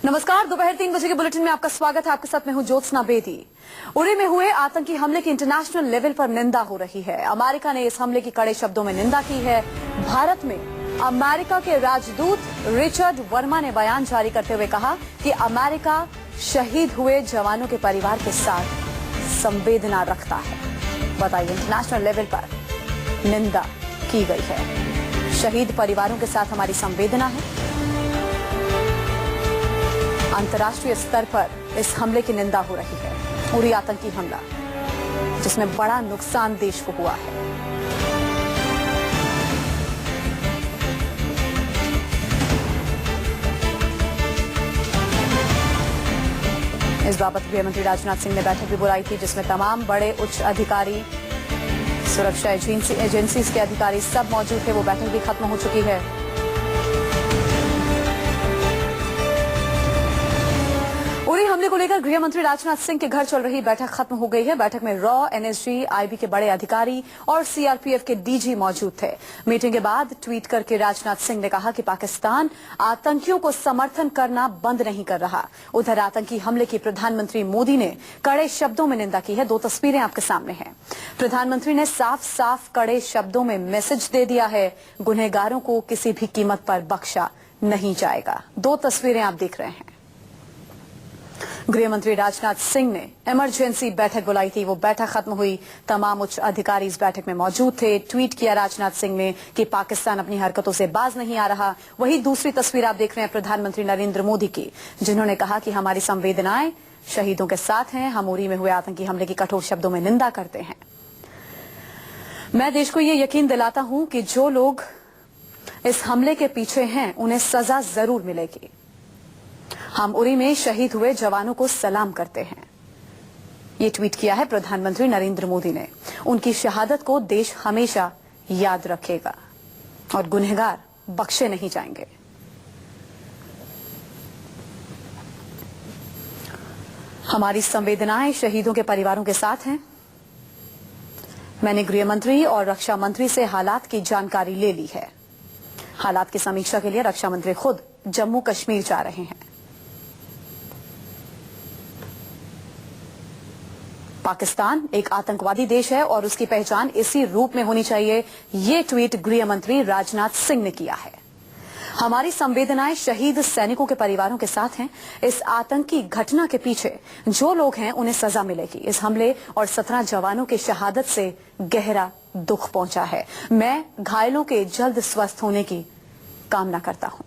नमस्कार, दोपहर 3 बजे के बुलेटिन में आपका स्वागत है। आपके साथ मैं हूं ज्योत्सना बेदी। उरी में हुए आतंकी हमले की इंटरनेशनल लेवल पर निंदा हो रही है। अमेरिका ने इस हमले की कड़े शब्दों में निंदा की है। भारत में अमेरिका के राजदूत रिचर्ड वर्मा ने बयान जारी करते हुए कहा कि अमेरिका शहीद हुए जवानों के परिवार के साथ संवेदना रखता है। बताइए, इंटरनेशनल लेवल पर निंदा की गई है। शहीद परिवारों के साथ हमारी संवेदना है। अंतर्राष्ट्रीय स्तर पर इस हमले की निंदा हो रही है। उरी आतंकी हमला जिसमें बड़ा नुकसान देश को हुआ है। इस बाबत गृहमंत्री राजनाथ सिंह ने बैठक भी बुलाई थी, जिसमें तमाम बड़े उच्च अधिकारी, सुरक्षा एजेंसी के अधिकारी सब मौजूद थे। वो बैठक भी खत्म हो चुकी है। उरी हमले को लेकर गृह मंत्री राजनाथ सिंह के घर चल रही बैठक खत्म हो गई है। बैठक में रॉ, एनएसजी, आईबी के बड़े अधिकारी और सीआरपीएफ के डीजी मौजूद थे। मीटिंग के बाद ट्वीट करके राजनाथ सिंह ने कहा कि पाकिस्तान आतंकियों को समर्थन करना बंद नहीं कर रहा। उधर आतंकी हमले की प्रधानमंत्री मोदी ने कड़े शब्दों में निंदा की है। 2 तस्वीरें आपके सामने हैं। प्रधानमंत्री ने साफ साफ कड़े शब्दों में मैसेज दे दिया है, गुनहगारों को किसी भी कीमत पर बख्शा नहीं जाएगा। 2 तस्वीरें आप देख रहे हैं। गृह मंत्री राजनाथ सिंह ने इमरजेंसी बैठक बुलाई थी। वो बैठक खत्म हुई। तमाम उच्च अधिकारी इस बैठक में मौजूद थे। ट्वीट किया राजनाथ सिंह ने कि पाकिस्तान अपनी हरकतों से बाज नहीं आ रहा। वही दूसरी तस्वीर आप देख रहे हैं प्रधानमंत्री नरेंद्र मोदी की, जिन्होंने कहा कि हमारी संवेदनाएं शहीदों के साथ हैं। हम उरी में हुए आतंकी हमले की कठोर शब्दों में निंदा करते हैं। मैं देश को ये यकीन दिलाता हूं कि जो लोग इस हमले के पीछे हैं उन्हें सजा जरूर मिलेगी। हम उरी में शहीद हुए जवानों को सलाम करते हैं। ये ट्वीट किया है प्रधानमंत्री नरेंद्र मोदी ने। उनकी शहादत को देश हमेशा याद रखेगा और गुनहगार बख्शे नहीं जाएंगे। हमारी संवेदनाएं शहीदों के परिवारों के साथ हैं। मैंने गृह मंत्री और रक्षा मंत्री से हालात की जानकारी ले ली है। हालात की समीक्षा के लिए रक्षा मंत्री खुद जम्मू कश्मीर जा रहे हैं। पाकिस्तान एक आतंकवादी देश है और उसकी पहचान इसी रूप में होनी चाहिए। ये ट्वीट गृह मंत्री राजनाथ सिंह ने किया है। हमारी संवेदनाएं शहीद सैनिकों के परिवारों के साथ हैं। इस आतंकी घटना के पीछे जो लोग हैं उन्हें सजा मिलेगी। इस हमले और 17 जवानों की शहादत से गहरा दुख पहुंचा है। मैं घायलों के जल्द स्वस्थ होने की कामना करता हूं।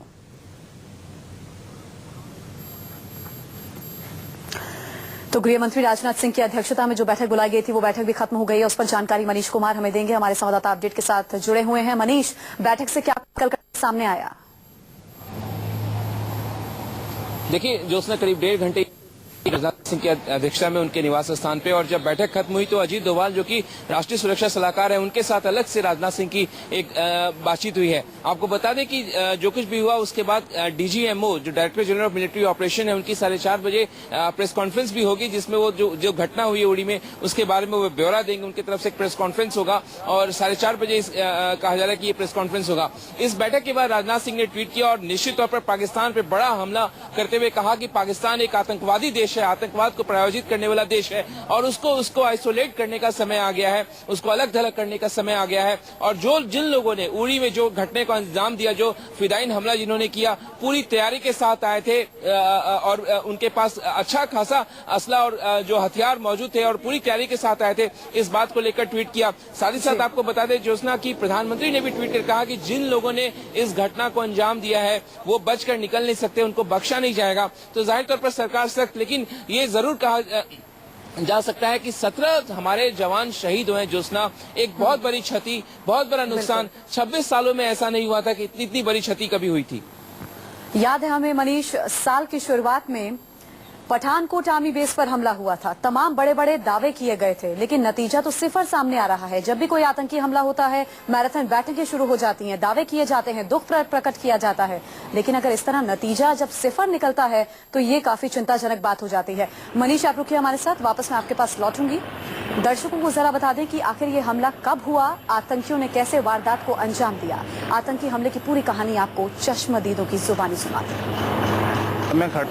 तो गृह मंत्री राजनाथ सिंह की अध्यक्षता में जो बैठक बुलाई गई थी वो बैठक भी खत्म हो गई है। उस पर जानकारी मनीष कुमार हमें देंगे। हमारे संवाददाता अपडेट के साथ जुड़े हुए हैं। मनीष, बैठक से क्या कल सामने आया? देखिए, जो उसने करीब 1.5 घंटे राजनाथ सिंह की अध्यक्षता में उनके निवास स्थान पे, और जब बैठक खत्म हुई तो अजीत डोभाल जो कि राष्ट्रीय सुरक्षा सलाहकार है, उनके साथ अलग से राजनाथ सिंह की एक बातचीत हुई है। आपको बता दें कि जो कुछ भी हुआ उसके बाद डीजीएमओ जो director general of military operation है, उनकी 4:30 बजे प्रेस कॉन्फ्रेंस भी होगी, जिसमें वो जो घटना हुई है उड़ी में उसके बारे में वो ब्यौरा देंगे। उनकी तरफ से एक प्रेस कॉन्फ्रेंस होगा और 4:30 बजे कहा जा रहा है कि ये प्रेस कॉन्फ्रेंस होगा। इस बैठक के बाद राजनाथ सिंह ने ट्वीट किया और निश्चित तौर पर पाकिस्तान पर बड़ा हमला करते हुए कहा कि पाकिस्तान एक आतंकवादी देश है, आतंकवाद को प्रायोजित करने वाला देश है और उसको आइसोलेट करने का समय आ गया है, उसको अलग थलग करने का समय आ गया है। और जिन लोगों ने उड़ी में जो घटने को अंजाम दिया, जो फिदाइन हमला जिन्होंने किया, पूरी तैयारी के साथ आए थे और उनके पास अच्छा खासा असला और जो हथियार मौजूद थे और पूरी तैयारी के साथ आए थे, इस बात को लेकर ट्वीट किया। साथ ही साथ आपको बता दें ज्योत्सना की प्रधानमंत्री ने भी ट्वीट कर कहा कि जिन लोगों ने इस घटना को अंजाम दिया है वो बचकर निकल नहीं सकते, उनको बख्शा नहीं जाएगा। तो जाहिर तौर पर सरकार सख्त, लेकिन ये जरूर कहा जा सकता है कि 17 हमारे जवान शहीद हुए। ज्योत्सना, एक बहुत बड़ी क्षति, बहुत बड़ा नुकसान। 26 सालों में ऐसा नहीं हुआ था कि इतनी बड़ी क्षति कभी हुई थी। याद है हमें मनीष, साल की शुरुआत में पठानकोट आर्मी बेस पर हमला हुआ था। तमाम बड़े बड़े दावे किए गए थे, लेकिन नतीजा तो सिफर सामने आ रहा है। जब भी कोई आतंकी हमला होता है, मैराथन बैठकें शुरू हो जाती हैं, दावे किए जाते हैं, दुख प्रकट किया जाता है, लेकिन अगर इस तरह नतीजा जब सिफर निकलता है तो ये काफी चिंताजनक बात हो जाती है। मनीष, आप रुकिए हमारे साथ, वापस मैं आपके पास लौटूंगी। दर्शकों को जरा बता दें कि आखिर ये हमला कब हुआ, आतंकियों ने कैसे वारदात को अंजाम दिया। आतंकी हमले की पूरी कहानी आपको चश्मदीदों की जुबानी सुनाते हैं। मैं खड़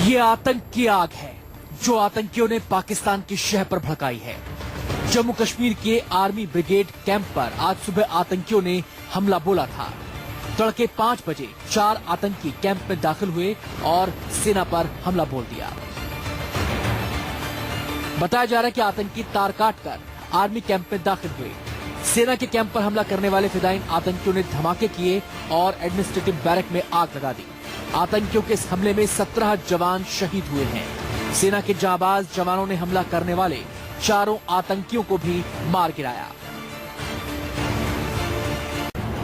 ये आतंक की आग है जो आतंकियों ने पाकिस्तान की शह पर भड़काई है। जम्मू कश्मीर के आर्मी ब्रिगेड कैंप पर आज सुबह आतंकियों ने हमला बोला था। तड़के 5 बजे 4 आतंकी कैंप में दाखिल हुए और सेना पर हमला बोल दिया। बताया जा रहा है कि आतंकी तार काटकर आर्मी कैंप में दाखिल हुए। सेना के कैंप पर हमला करने वाले फिदायीन आतंकियों ने धमाके किए और एडमिनिस्ट्रेटिव बैरक में आग लगा दी। आतंकियों के इस हमले में 17 जवान शहीद हुए हैं। सेना के जांबाज जवानों ने हमला करने वाले 4 आतंकियों को भी मार गिराया।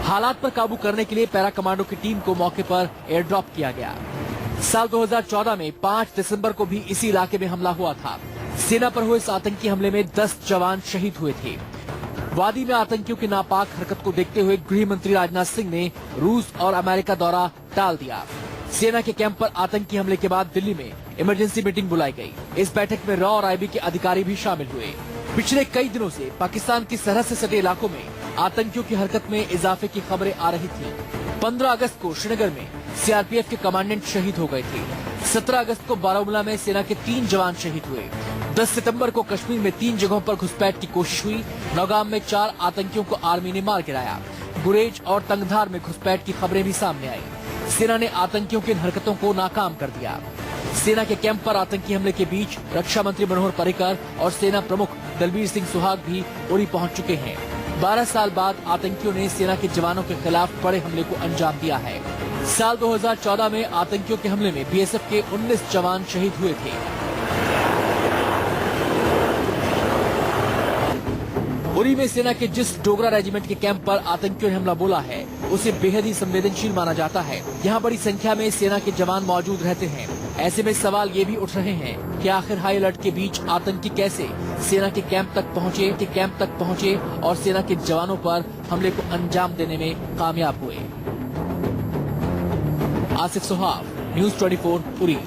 हालात पर काबू करने के लिए पैरा कमांडो की टीम को मौके पर एयर ड्रॉप किया गया। साल 2014 में 5 दिसंबर को भी इसी इलाके में हमला हुआ था। सेना पर हुए इस आतंकी हमले में 10 जवान शहीद हुए थे। वादी में आतंकियों की नापाक हरकत को देखते हुए गृह मंत्री राजनाथ सिंह ने रूस और अमेरिका दौरा टाल दिया। सेना के कैंप पर आतंकी हमले के बाद दिल्ली में इमरजेंसी मीटिंग बुलाई गई। इस बैठक में रॉ और आईबी के अधिकारी भी शामिल हुए। पिछले कई दिनों से पाकिस्तान की सरहद से सटे इलाकों में आतंकियों की हरकत में इजाफे की खबरें आ रही थी। 15 अगस्त को श्रीनगर में सीआरपीएफ के कमांडेंट शहीद हो गए थे। 17 अगस्त को बारामूला में सेना के 3 जवान शहीद हुए। 10 सितंबर को कश्मीर में 3 जगहों पर घुसपैठ की कोशिश हुई। नौगाम में 4 आतंकियों को आर्मी ने मार गिराया। गुरेज और तंगधार में घुसपैठ की खबरें भी सामने आई। सेना ने आतंकियों की इन हरकतों को नाकाम कर दिया। सेना के कैंप पर आतंकी हमले के बीच रक्षा मंत्री मनोहर पर्रिकर और सेना प्रमुख दलबीर सिंह सुहाग भी उरी पहुंच चुके हैं। 12 साल बाद आतंकियों ने सेना के जवानों के खिलाफ बड़े हमले को अंजाम दिया है। साल 2014 में आतंकियों के हमले में बीएसएफ के 19 जवान शहीद हुए थे। उरी में सेना के जिस डोगरा रेजिमेंट के कैंप पर आतंकियों ने हमला बोला है उसे बेहद ही संवेदनशील माना जाता है। यहाँ बड़ी संख्या में सेना के जवान मौजूद रहते हैं। ऐसे में सवाल ये भी उठ रहे हैं कि आखिर हाई अलर्ट के बीच आतंकी कैसे सेना के कैंप तक पहुँचे और सेना के जवानों पर हमले को अंजाम देने में कामयाब हुए। आसिफ सुहाग, न्यूज़ 24 उरी।